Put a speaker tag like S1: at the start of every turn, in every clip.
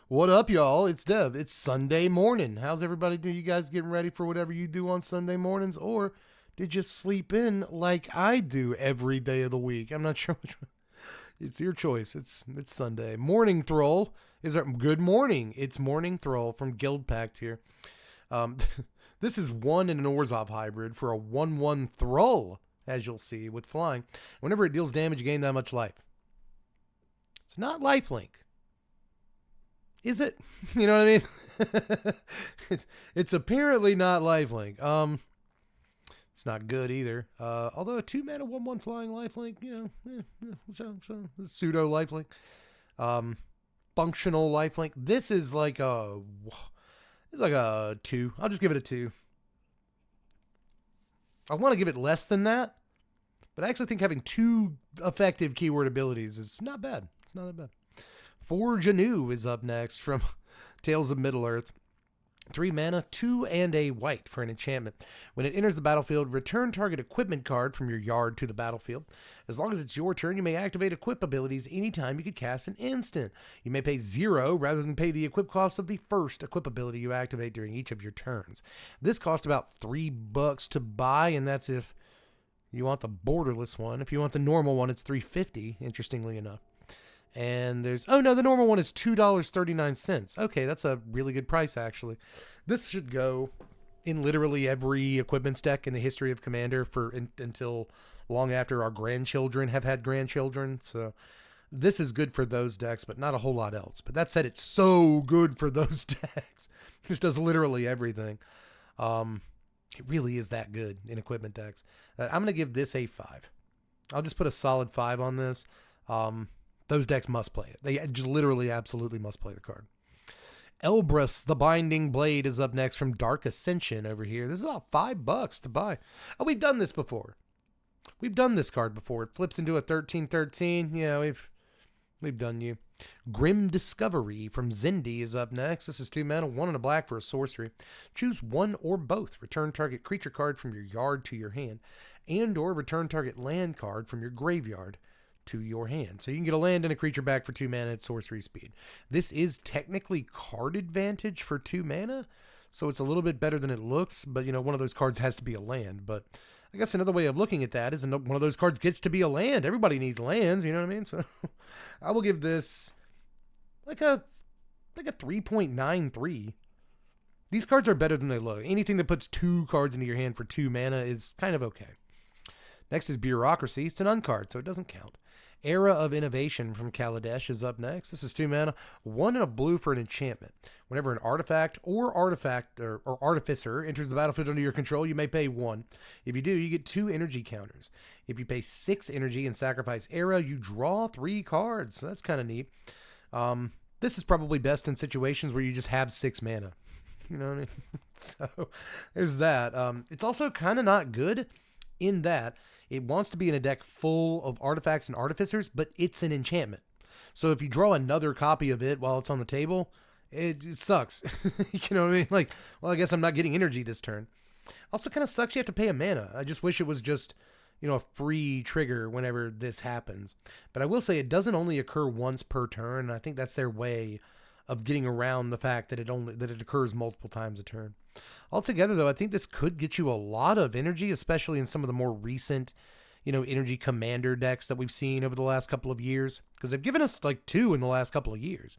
S1: What up, y'all? It's Dev. It's Sunday morning. How's everybody doing? You guys getting ready for whatever you do on Sunday mornings? Or did you sleep in like I do every day of the week? I'm not sure which one. It's your choice. It's Sunday. Mourning Thrull is our good morning. It's Mourning Thrull from Guild Pact here. Um, this is one in an Orzhov hybrid for a 1/1 Thrull, as you'll see, with flying. Whenever it deals damage, you gain that much life. It's not lifelink. Is it? You know what I mean? it's apparently not lifelink. It's not good either. Although a 2-mana 1/1 flying lifelink, pseudo lifelink. Functional lifelink. This is like a 2. I'll just give it a 2. I want to give it less than that, but I actually think having 2 effective keyword abilities is not bad. It's not that bad. Forge Anew is up next from Tales of Middle-earth. 3 mana, 2 and a white for an enchantment. When it enters the battlefield, return target equipment card from your yard to the battlefield. As long as it's your turn, you may activate equip abilities anytime you could cast an instant. You may pay 0 rather than pay the equip cost of the first equip ability you activate during each of your turns. This costs about $3 to buy, and that's if you want the borderless one. If you want the normal one, it's $3.50, interestingly enough. And there's, the normal one is $2.39. Okay, that's a really good price, actually. This should go in literally every equipment deck in the history of Commander until long after our grandchildren have had grandchildren. So this is good for those decks, but not a whole lot else. But that said, it's so good for those decks. It just does literally everything. It really is that good in equipment decks. I'm going to give this a 5. I'll just put a solid 5 on this. Those decks must play it. They just literally absolutely must play the card. Elbrus, the Binding Blade, is up next from Dark Ascension over here. This is about $5 to buy. Oh, we've done this before. We've done this card before. It flips into a 13/13. Yeah, we've done you. Grim Discovery from Zindi is up next. This is 2 mana, 1 and a black for a sorcery. Choose one or both. Return target creature card from your yard to your hand, and or return target land card from your graveyard to your hand. So you can get a land and a creature back for 2 mana at sorcery speed. This is technically card advantage for 2 mana, so it's a little bit better than it looks, but one of those cards has to be a land. But I guess another way of looking at that is one of those cards gets to be a land. Everybody needs lands, you know what I mean? So I will give this like a 3.93. These cards are better than they look. Anything that puts 2 cards into your hand for 2 mana is kind of okay. Next is Bureaucracy. It's an uncard, so it doesn't count. Era of Innovation from Kaladesh is up next. This is 2 mana, 1 and a blue for an enchantment. Whenever an artifact or artificer enters the battlefield under your control, you may pay 1. If you do, you get 2 energy counters. If you pay 6 energy and sacrifice Era, you draw 3 cards. So that's kind of neat. This is probably best in situations where you just have 6 mana. You know what I mean? So there's that. It's also kind of not good in that it wants to be in a deck full of artifacts and artificers, but it's an enchantment. So if you draw another copy of it while it's on the table, it sucks. You know what I mean? Like, well, I guess I'm not getting energy this turn. Also kind of sucks you have to pay a mana. I just wish it was just, a free trigger whenever this happens. But I will say it doesn't only occur once per turn. I think that's their way of getting around the fact that it occurs multiple times a turn. Altogether, though, I think this could get you a lot of energy, especially in some of the more recent, energy commander decks that we've seen over the last couple of years. Because they've given us like 2 in the last couple of years.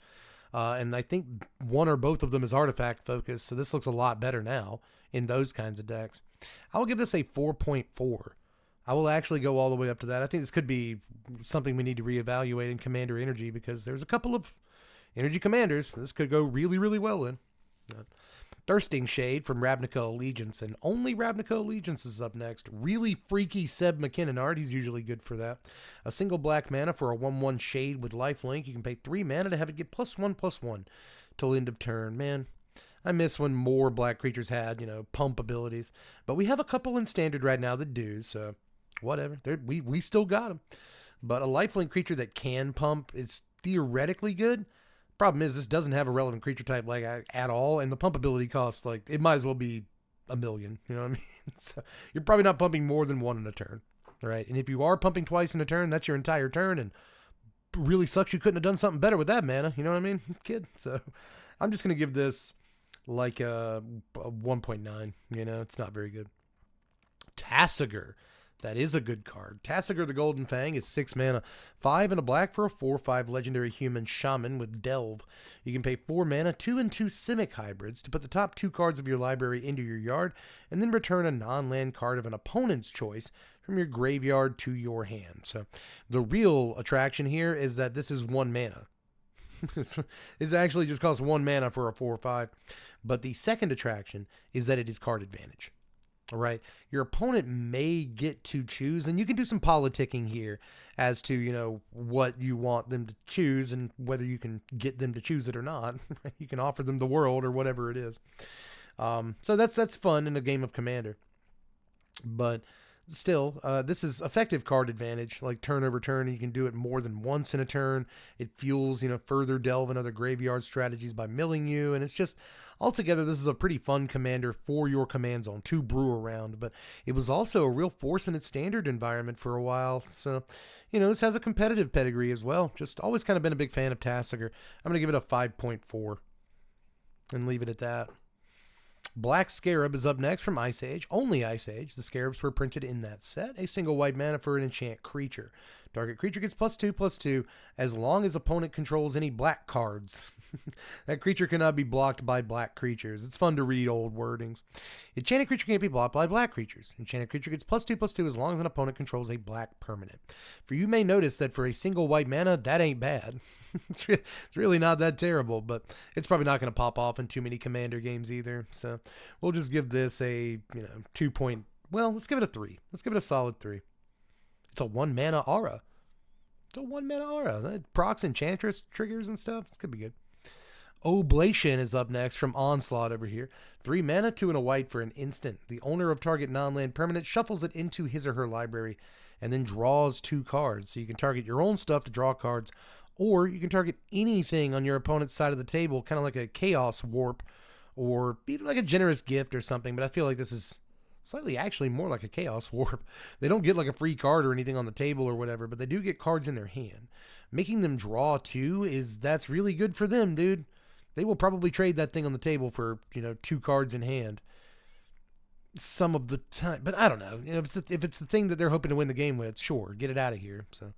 S1: And I think 1 or both of them is artifact focused. So this looks a lot better now in those kinds of decks. I will give this a 4.4. I will actually go all the way up to that. I think this could be something we need to reevaluate in Commander Energy because there's a couple of energy commanders this could go really, really well in. Thirsting Shade from Ravnica Allegiance, and only Ravnica Allegiance is up next. Really freaky Seb McKinnon art. He's usually good for that. A single black mana for a 1/1 Shade with lifelink. You can pay 3 mana to have it get +1/+1 till end of turn. Man, I miss when more black creatures had, pump abilities. But we have a couple in Standard right now that do, so whatever. We still got them. But a lifelink creature that can pump is theoretically good. Problem is, this doesn't have a relevant creature type at all, and the pump ability costs it might as well be $1 million. You know what I mean? So you're probably not pumping more than 1 in a turn, right? And if you are pumping twice in a turn, that's your entire turn, and really sucks you couldn't have done something better with that mana. You know what I mean, kid? So I'm just going to give this like a 1.9. You know, it's not very good. Tasigur. That is a good card. Tasigur the Golden Fang is 6 mana, 5 and a black for a 4/5 legendary human shaman with Delve. You can pay 4 mana, 2 and 2 Simic hybrids to put the top 2 cards of your library into your yard, and then return a non-land card of an opponent's choice from your graveyard to your hand. So the real attraction here is that this is 1 mana. This actually just costs 1 mana for a 4/5. But the second attraction is that it is card advantage. All right, your opponent may get to choose, and you can do some politicking here as to, you know, what you want them to choose and whether you can get them to choose it or not. You can offer them the world or whatever it is. So that's fun in a game of Commander. But still, this is effective card advantage, like turn over turn. You can do it more than once in a turn. It fuels, you know, further delve and other graveyard strategies by milling you, and it's just altogether, this is a pretty fun commander for your command zone to brew around. But it was also a real force in its standard environment for a while. So, you know, this has a competitive pedigree as well. Just always kind of been a big fan of Tasigur. I'm going to give it a 5.4 and leave it at that. Black Scarab is up next from Ice Age. Only Ice Age. The Scarabs were printed in that set. A single white mana for an enchant creature. Target creature gets +2/+2 as long as opponent controls any black cards. That creature cannot be blocked by black creatures. It's fun to read old wordings. Enchanted creature can't be blocked by black creatures. Enchanted creature gets +2/+2 as long as an opponent controls a black permanent. For you may notice that for a single white mana, that ain't bad. It's really not that terrible, but it's probably not going to pop off in too many Commander games either. So we'll just give this a, you know, 2. Well, let's give it a 3. Let's give it a solid 3. It's a 1 mana aura. It's a 1 mana aura. That procs Enchantress triggers and stuff. This could be good. Oblation is up next from Onslaught over here. 3 mana, 2 and a white for an instant. The owner of target non-land permanent shuffles it into his or her library and then draws 2 cards. So you can target your own stuff to draw cards, or you can target anything on your opponent's side of the table, kind of like a Chaos Warp or even like a Generous Gift or something. But I feel like this is slightly actually more like a Chaos Warp. They don't get like a free card or anything on the table or whatever, but they do get cards in their hand. Making them draw 2 that's really good for them, dude. They will probably trade that thing on the table for, you know, 2 cards in hand some of the time. But I don't know. You know, if it's the thing that they're hoping to win the game with, sure, get it out of here. So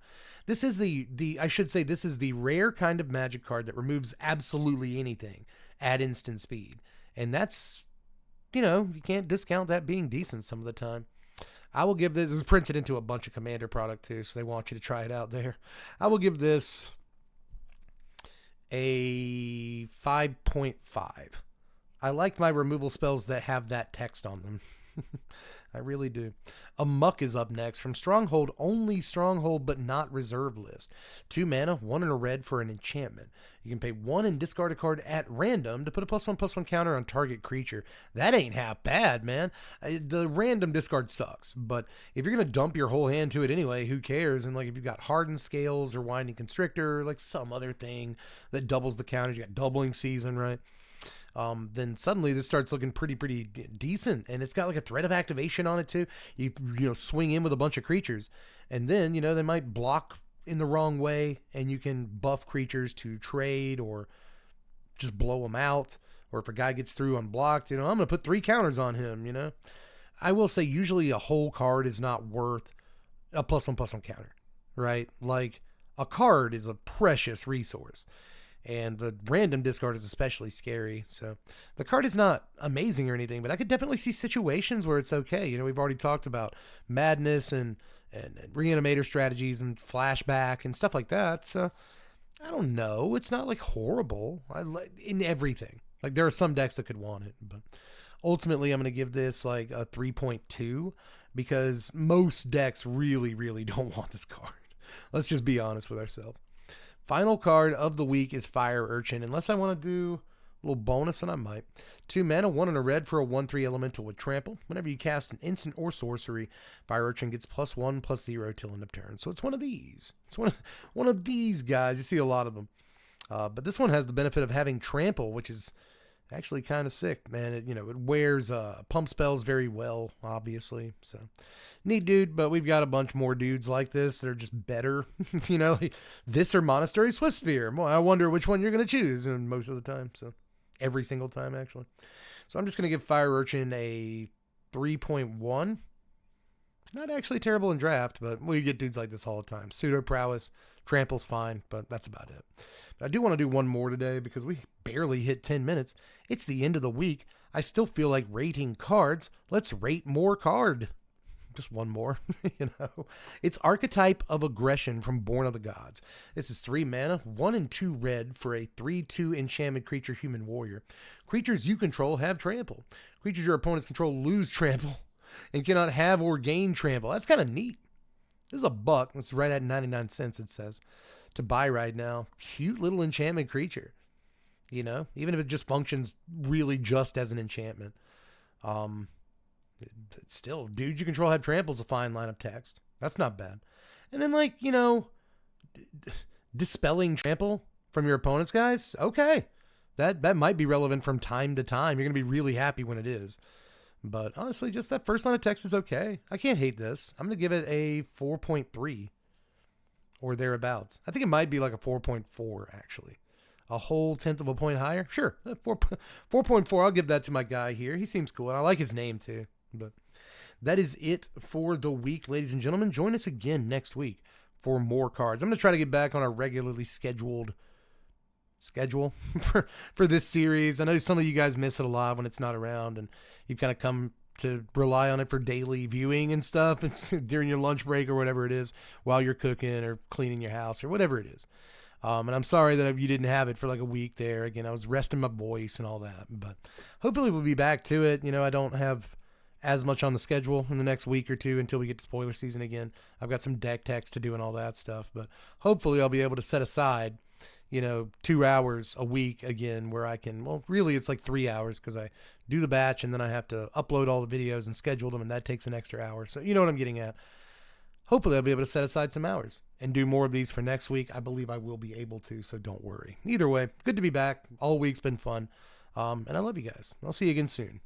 S1: this is I should say this is the rare kind of Magic card that removes absolutely anything at instant speed. And that's, you know, you can't discount that being decent some of the time. I will give this is printed into a bunch of Commander product too, so they want you to try it out there. I will give this a 5.5. I like my removal spells that have that text on them. I really do. Amok is up next from Stronghold, only Stronghold but not Reserve list. 2 mana, 1 and a red for an enchantment. You can pay 1 and discard a card at random to put a +1/+1 counter on target creature. That ain't half bad, man. The random discard sucks, but if you're going to dump your whole hand to it anyway, who cares? And like if you've got Hardened Scales or Winding Constrictor, like some other thing that doubles the counters, you got Doubling Season, right? Then suddenly this starts looking pretty decent, and it's got like a threat of activation on it too. You know, swing in with a bunch of creatures, and then, you know, they might block in the wrong way, and you can buff creatures to trade or just blow them out. Or if a guy gets through unblocked, you know, I'm going to put 3 counters on him, you know. I will say usually a whole card is not worth a +1/+1 counter, right? Like a card is a precious resource. And the random discard is especially scary. So the card is not amazing or anything, but I could definitely see situations where it's okay. You know, we've already talked about madness and reanimator strategies and flashback and stuff like that. So I don't know. It's not like horrible in everything. Like there are some decks that could want it, but ultimately I'm going to give this like a 3.2 because most decks really don't want this card. Let's just be honest with ourselves. Final card of the week is Fire Urchin. Unless I want to do a little bonus, and I might. 2 mana, 1 and a red for a 1/3 elemental with trample. Whenever you cast an instant or sorcery, Fire Urchin gets +1/+0 till end of turn. So it's one of these. It's one of these guys. You see a lot of them. But this one has the benefit of having trample, which is Actually kind of sick, man. It, it wears pump spells very well, obviously. So neat dude, but we've got a bunch more dudes like this. They're just better, like this or Monastery Swiftspear. Well, I wonder which one you're going to choose, and most of the time. So every single time, actually. So I'm just going to give Fire Urchin a 3.1. Not actually terrible in draft, but we get dudes like this all the time. Pseudo Prowess, Trample's fine, but that's about it. I do want to do one more today because we barely hit 10 minutes. It's the end of the week. I still feel like rating cards. Let's rate more card. Just one more, It's Archetype of Aggression from Born of the Gods. This is 3 mana, 1 and 2 red for a 3/2 enchantment creature human warrior. Creatures you control have trample. Creatures your opponents control lose trample and cannot have or gain trample. That's kind of neat. This is a buck. It's right at 99 cents, it says, to buy right now. Cute little enchantment creature. Even if it just functions really just as an enchantment. Still, dudes you control have trample is a fine line of text. That's not bad. And then, dispelling trample from your opponents, guys. Okay. That might be relevant from time to time. You're going to be really happy when it is. But honestly, just that first line of text is okay. I can't hate this. I'm going to give it a 4.3 or thereabouts. I think it might be like a 4.4, actually. A whole 1/10 of a point higher? Sure. 4.4. I'll give that to my guy here. He seems cool. And I like his name, too. But that is it for the week, ladies and gentlemen. Join us again next week for more cards. I'm going to try to get back on our regularly scheduled schedule for this series. I know some of you guys miss it a lot when it's not around, and you've kind of come to rely on it for daily viewing and stuff. It's during your lunch break or whatever it is, while you're cooking or cleaning your house or whatever it is. And I'm sorry that you didn't have it for like a week there. Again, I was resting my voice and all that, but hopefully we'll be back to it. I don't have as much on the schedule in the next week or two until we get to spoiler season again. I've got some deck techs to do and all that stuff, but hopefully I'll be able to set aside 2 hours a week again where I can, well, really it's like 3 hours because I do the batch and then I have to upload all the videos and schedule them, and that takes an extra hour. So you know what I'm getting at. Hopefully I'll be able to set aside some hours and do more of these for next week. I believe I will be able to, so don't worry. Either way, good to be back. All week's been fun. And I love you guys. I'll see you again soon.